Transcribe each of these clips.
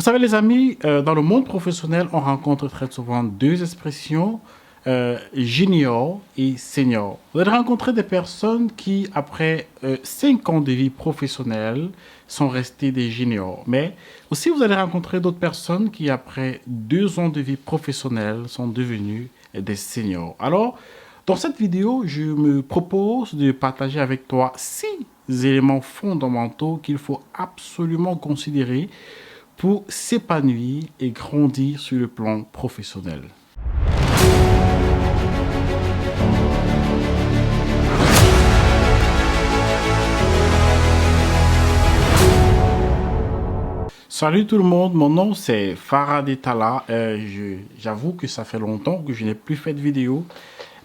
Vous savez, les amis, dans le monde professionnel, on rencontre très souvent deux expressions, junior et senior. Vous allez rencontrer des personnes qui, après 5 ans de vie professionnelle, sont restées des juniors. Mais aussi, vous allez rencontrer d'autres personnes qui, après 2 ans de vie professionnelle, sont devenues des seniors. Alors, dans cette vidéo, je me propose de partager avec toi 6 éléments fondamentaux qu'il faut absolument considérer pour s'épanouir et grandir sur le plan professionnel. Salut tout le monde, mon nom c'est Farad Talla. J'avoue que ça fait longtemps que je n'ai plus fait de vidéo,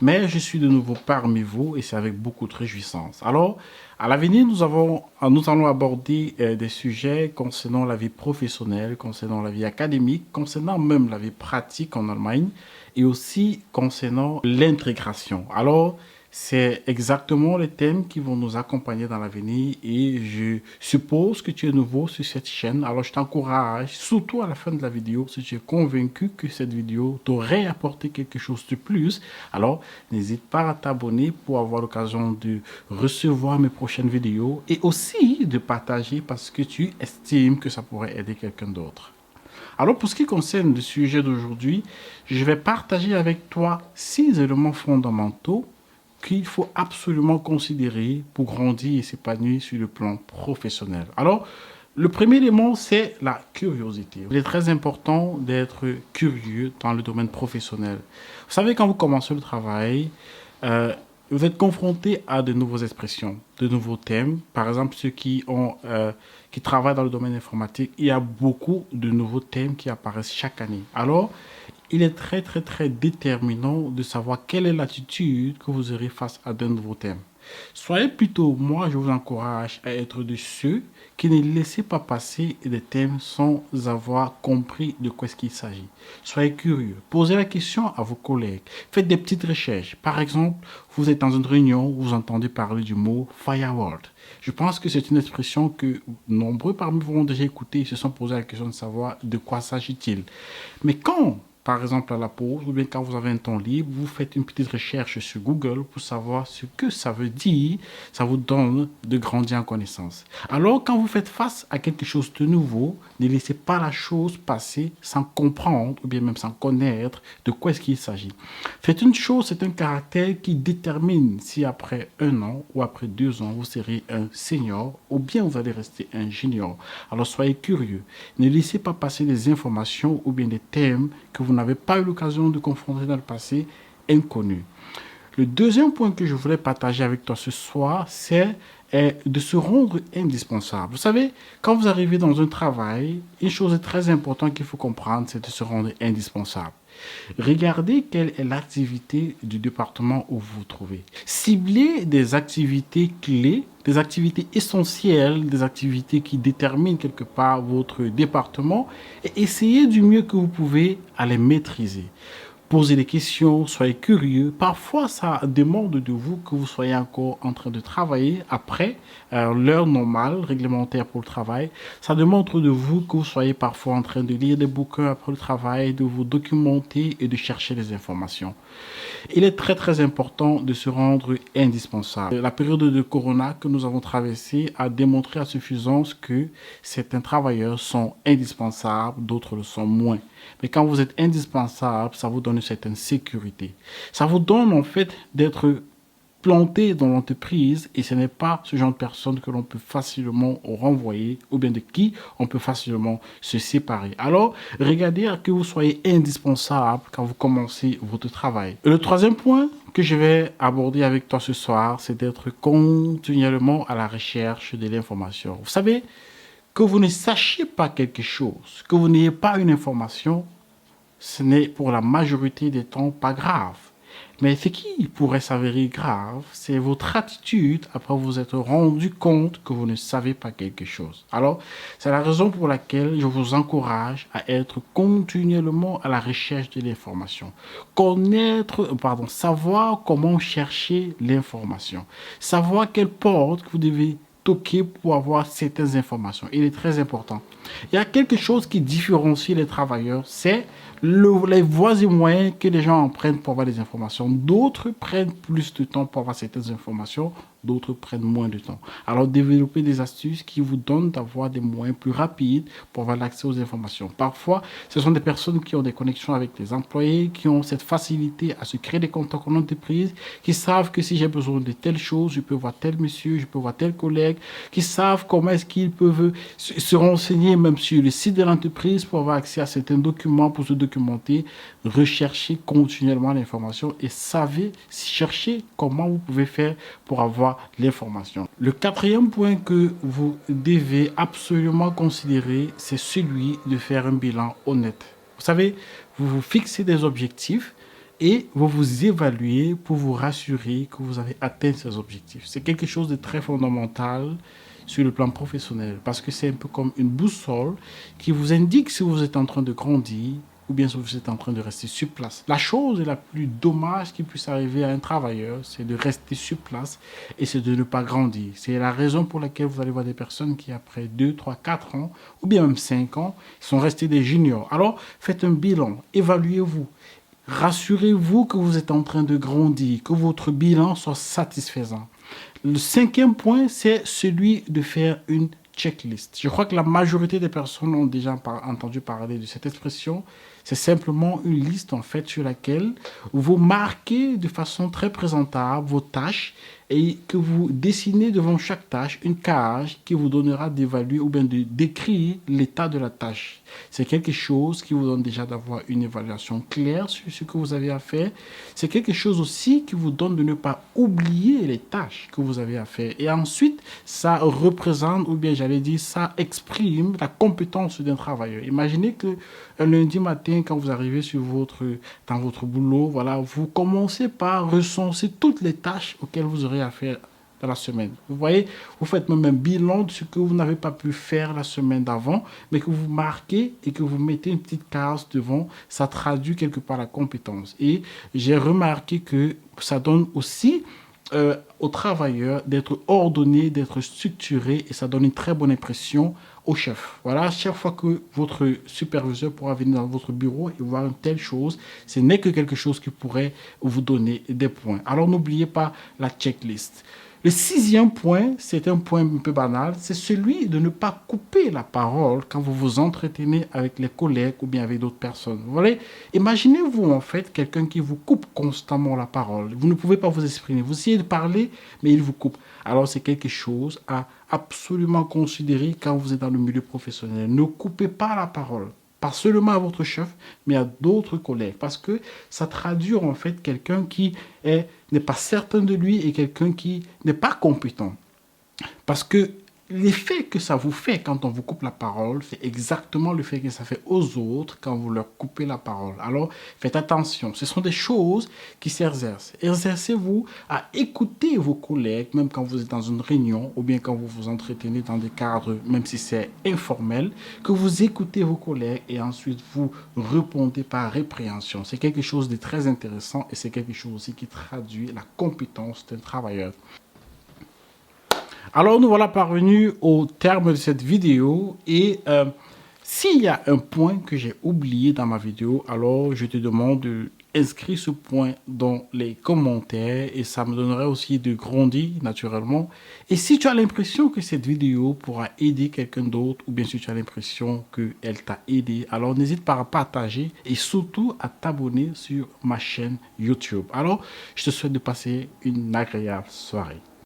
mais je suis de nouveau parmi vous et c'est avec beaucoup de réjouissance. Alors, à l'avenir, nous allons aborder des sujets concernant la vie professionnelle, concernant la vie académique, concernant même la vie pratique en Allemagne et aussi concernant l'intégration. Alors, c'est exactement les thèmes qui vont nous accompagner dans l'avenir et je suppose que tu es nouveau sur cette chaîne. Alors je t'encourage, surtout à la fin de la vidéo, si tu es convaincu que cette vidéo t'aurait apporté quelque chose de plus, alors n'hésite pas à t'abonner pour avoir l'occasion de recevoir mes prochaines vidéos et aussi de partager parce que tu estimes que ça pourrait aider quelqu'un d'autre. Alors pour ce qui concerne le sujet d'aujourd'hui, je vais partager avec toi 6 éléments fondamentaux qu'il faut absolument considérer pour grandir et s'épanouir sur le plan professionnel. Alors, le premier élément, c'est la curiosité. Il est très important d'être curieux dans le domaine professionnel. Vous savez, quand vous commencez le travail, vous êtes confronté à de nouvelles expressions, de nouveaux thèmes. Par exemple, ceux qui travaillent dans le domaine informatique, il y a beaucoup de nouveaux thèmes qui apparaissent chaque année. Alors, il est très déterminant de savoir quelle est l'attitude que vous aurez face à de nouveaux thèmes. Soyez plutôt, moi je vous encourage à être de ceux qui ne laissez pas passer des thèmes sans avoir compris de quoi est-ce qu'il s'agit. Soyez curieux, posez la question à vos collègues, faites des petites recherches. Par exemple, vous êtes dans une réunion où vous entendez parler du mot firewall. Je pense que c'est une expression que nombreux parmi vous ont déjà écouté et se sont posé la question de savoir de quoi s'agit-il. Mais quand par exemple à la pause, ou bien quand vous avez un temps libre, vous faites une petite recherche sur Google pour savoir ce que ça veut dire. Ça vous donne de grandir en connaissance. Alors, quand vous faites face à quelque chose de nouveau, ne laissez pas la chose passer sans comprendre, ou bien même sans connaître de quoi est-ce qu'il s'agit. Faites une chose, c'est un caractère qui détermine si après 1 an ou après 2 ans, vous serez un senior, ou bien vous allez rester un junior. Alors, soyez curieux. Ne laissez pas passer des informations ou bien des thèmes que vous n'avez pas eu l'occasion de confronter dans le passé, inconnus. Le deuxième point que je voulais partager avec toi ce soir, c'est de se rendre indispensable. Vous savez, quand vous arrivez dans un travail, une chose très importante qu'il faut comprendre, c'est de se rendre indispensable. Regardez quelle est l'activité du département où vous vous trouvez. Ciblez des activités clés, des activités essentielles, des activités qui déterminent quelque part votre département et essayez du mieux que vous pouvez à les maîtriser. Posez des questions, soyez curieux. Parfois, ça demande de vous que vous soyez encore en train de travailler après l'heure normale, réglementaire pour le travail. Ça demande de vous que vous soyez parfois en train de lire des bouquins après le travail, de vous documenter et de chercher des informations. Il est très important de se rendre indispensable. La période de Corona que nous avons traversée a démontré à suffisance que certains travailleurs sont indispensables, d'autres le sont moins. Mais quand vous êtes indispensable, ça vous donne une certaine sécurité. Ça vous donne en fait d'être planté dans l'entreprise et ce n'est pas ce genre de personne que l'on peut facilement renvoyer ou bien de qui on peut facilement se séparer. Alors, regardez à que vous soyez indispensable quand vous commencez votre travail. Et le troisième point que je vais aborder avec toi ce soir, c'est d'être continuellement à la recherche de l'information. Vous savez, que vous ne sachiez pas quelque chose, que vous n'ayez pas une information, ce n'est pour la majorité des temps pas grave. Mais ce qui pourrait s'avérer grave, c'est votre attitude après vous être rendu compte que vous ne savez pas quelque chose. Alors, c'est la raison pour laquelle je vous encourage à être continuellement à la recherche de l'information. Savoir comment chercher l'information. Savoir quelle porte vous devez toquer pour avoir certaines informations. Il est très important. Il y a quelque chose qui différencie les travailleurs, c'est les voies et moyens que les gens en prennent pour avoir des informations. D'autres prennent plus de temps pour avoir certaines informations, d'autres prennent moins de temps. Alors, développer des astuces qui vous donnent d'avoir des moyens plus rapides pour avoir l'accès aux informations. Parfois, ce sont des personnes qui ont des connexions avec les employés, qui ont cette facilité à se créer des contacts en entreprise, qui savent que si j'ai besoin de telle chose, je peux voir tel monsieur, je peux voir tel collègue, qui savent comment est-ce qu'ils peuvent se renseigner même sur le site de l'entreprise pour avoir accès à certains documents, pour se documenter, rechercher continuellement l'information et savez chercher comment vous pouvez faire pour avoir l'information. Le quatrième point que vous devez absolument considérer, c'est celui de faire un bilan honnête. Vous savez, vous vous fixez des objectifs et vous vous évaluez pour vous rassurer que vous avez atteint ces objectifs. C'est quelque chose de très fondamental sur le plan professionnel parce que c'est un peu comme une boussole qui vous indique si vous êtes en train de grandir ou bien si vous êtes en train de rester sur place. La chose la plus dommage qui puisse arriver à un travailleur, c'est de rester sur place et c'est de ne pas grandir. C'est la raison pour laquelle vous allez voir des personnes qui, après 2, 3, 4 ans, ou bien même 5 ans, sont restés des juniors. Alors, faites un bilan, évaluez-vous. Rassurez-vous que vous êtes en train de grandir, que votre bilan soit satisfaisant. Le cinquième point, c'est celui de faire une checklist. Je crois que la majorité des personnes ont déjà entendu parler de cette expression. C'est simplement une liste en fait sur laquelle vous marquez de façon très présentable vos tâches et que vous dessinez devant chaque tâche une case qui vous donnera d'évaluer ou bien de décrire l'état de la tâche. C'est quelque chose qui vous donne déjà d'avoir une évaluation claire sur ce que vous avez à faire. C'est quelque chose aussi qui vous donne de ne pas oublier les tâches que vous avez à faire. Et ensuite, ça représente, ou bien j'allais dire, ça exprime la compétence d'un travailleur. Imaginez que un lundi matin, quand vous arrivez dans votre boulot, voilà, vous commencez par recenser toutes les tâches auxquelles vous aurez à faire dans la semaine. Vous voyez, vous faites même un bilan de ce que vous n'avez pas pu faire la semaine d'avant, mais que vous marquez et que vous mettez une petite case devant, ça traduit quelque part la compétence. Et j'ai remarqué que ça donne aussi aux travailleurs d'être ordonnés, d'être structurés et ça donne une très bonne impression au chef. Voilà, chaque fois que votre superviseur pourra venir dans votre bureau et voir une telle chose, ce n'est que quelque chose qui pourrait vous donner des points. Alors n'oubliez pas la checklist. Le sixième point, c'est un point un peu banal, c'est celui de ne pas couper la parole quand vous vous entretenez avec les collègues ou bien avec d'autres personnes. Vous voyez, imaginez-vous en fait quelqu'un qui vous coupe constamment la parole. Vous ne pouvez pas vous exprimer. Vous essayez de parler, mais il vous coupe. Alors c'est quelque chose à absolument considérer quand vous êtes dans le milieu professionnel. Ne coupez pas la parole. Pas seulement à votre chef, mais à d'autres collègues. Parce que ça traduit en fait quelqu'un qui n'est pas certain de lui et quelqu'un qui n'est pas compétent. Parce que l'effet que ça vous fait quand on vous coupe la parole, c'est exactement l'effet que ça fait aux autres quand vous leur coupez la parole. Alors, faites attention. Ce sont des choses qui s'exercent. Exercez-vous à écouter vos collègues, même quand vous êtes dans une réunion ou bien quand vous vous entretenez dans des cadres, même si c'est informel, que vous écoutez vos collègues et ensuite vous répondez par répréhension. C'est quelque chose de très intéressant et c'est quelque chose aussi qui traduit la compétence d'un travailleur. Alors nous voilà parvenus au terme de cette vidéo et s'il y a un point que j'ai oublié dans ma vidéo, alors je te demande d'inscrire ce point dans les commentaires et ça me donnerait aussi de grandir naturellement. Et si tu as l'impression que cette vidéo pourra aider quelqu'un d'autre ou bien si tu as l'impression qu'elle t'a aidé, alors n'hésite pas à partager et surtout à t'abonner sur ma chaîne YouTube. Alors je te souhaite de passer une agréable soirée.